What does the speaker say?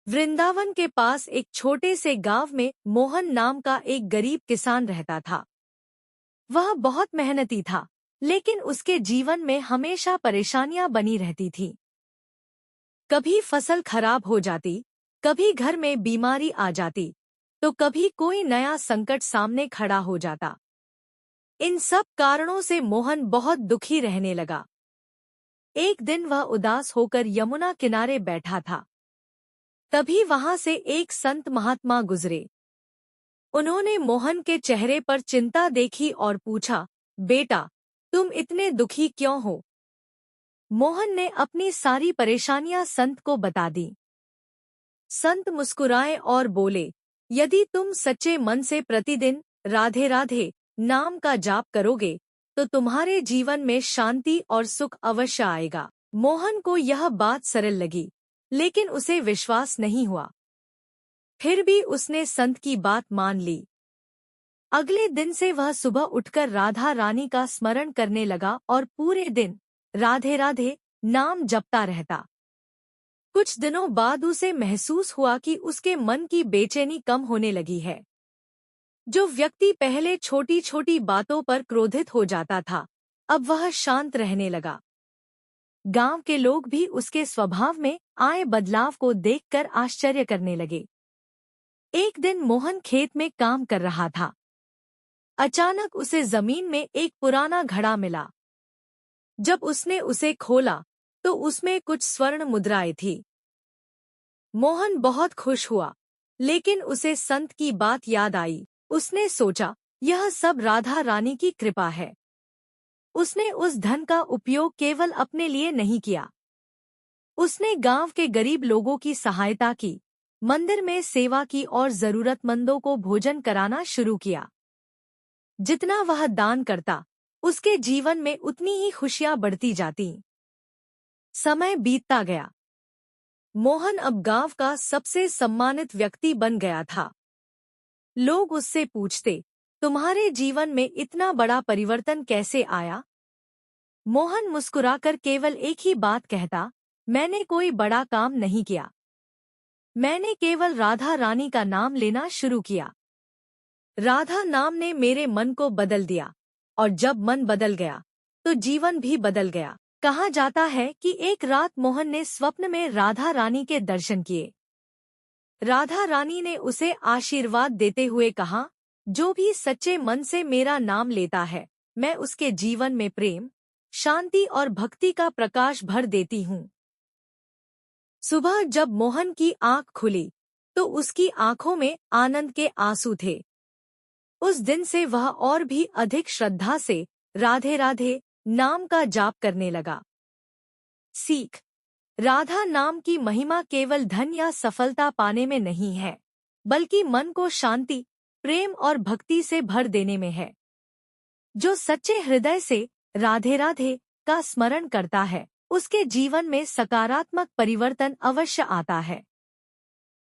वृंदावन के पास एक छोटे से गांव में मोहन नाम का एक गरीब किसान रहता था। वह बहुत मेहनती था, लेकिन उसके जीवन में हमेशा परेशानियां बनी रहती थीं। कभी फसल खराब हो जाती, कभी घर में बीमारी आ जाती, तो कभी कोई नया संकट सामने खड़ा हो जाता। इन सब कारणों से मोहन बहुत दुखी रहने लगा। एक दिन वह उदास होकर यमुना किनारे बैठा था। तभी वहां से एक संत महात्मा गुजरे। उन्होंने मोहन के चेहरे पर चिंता देखी और पूछा, बेटा, तुम इतने दुखी क्यों हो? मोहन ने अपनी सारी परेशानियां संत को बता दी। संत मुस्कुराए और बोले, यदि तुम सच्चे मन से प्रतिदिन राधे राधे नाम का जाप करोगे, तो तुम्हारे जीवन में शांति और सुख अवश्य आएगा। मोहन को यह बात सरल लगी, लेकिन उसे विश्वास नहीं हुआ। फिर भी उसने संत की बात मान ली। अगले दिन से वह सुबह उठकर राधा रानी का स्मरण करने लगा और पूरे दिन राधे राधे नाम जपता रहता। कुछ दिनों बाद उसे महसूस हुआ कि उसके मन की बेचैनी कम होने लगी है। जो व्यक्ति पहले छोटी छोटी बातों पर क्रोधित हो जाता था, अब वह शांत रहने लगा। गांव के लोग भी उसके स्वभाव में आए बदलाव को देखकर आश्चर्य करने लगे। एक दिन मोहन खेत में काम कर रहा था। अचानक उसे जमीन में एक पुराना घड़ा मिला। जब उसने उसे खोला, तो उसमें कुछ स्वर्ण मुद्राएं थी। मोहन बहुत खुश हुआ, लेकिन उसे संत की बात याद आई। उसने सोचा, यह सब राधा रानी की कृपा है। उसने उस धन का उपयोग केवल अपने लिए नहीं किया। उसने गांव के गरीब लोगों की सहायता की, मंदिर में सेवा की और जरूरतमंदों को भोजन कराना शुरू किया। जितना वह दान करता, उसके जीवन में उतनी ही खुशियां बढ़ती जाती। समय बीतता गया। मोहन अब गांव का सबसे सम्मानित व्यक्ति बन गया था। लोग उससे पूछते, तुम्हारे जीवन में इतना बड़ा परिवर्तन कैसे आया? मोहन मुस्कुराकर केवल एक ही बात कहता, मैंने कोई बड़ा काम नहीं किया। मैंने केवल राधा रानी का नाम लेना शुरू किया। राधा नाम ने मेरे मन को बदल दिया, और जब मन बदल गया, तो जीवन भी बदल गया। कहा जाता है कि एक रात मोहन ने स्वप्न में राधा रानी के दर्शन किए। राधा रानी ने उसे आशीर्वाद देते हुए कहा, जो भी सच्चे मन से मेरा नाम लेता है, मैं उसके जीवन में प्रेम, शांति और भक्ति का प्रकाश भर देती हूँ। सुबह जब मोहन की आंख खुली, तो उसकी आंखों में आनंद के आंसू थे। उस दिन से वह और भी अधिक श्रद्धा से राधे राधे नाम का जाप करने लगा। सीख: राधा नाम की महिमा केवल धन या सफलता पाने में नहीं है, बल्कि मन को शांति, प्रेम और भक्ति से भर देने में है। जो सच्चे हृदय से राधे राधे का स्मरण करता है, उसके जीवन में सकारात्मक परिवर्तन अवश्य आता है।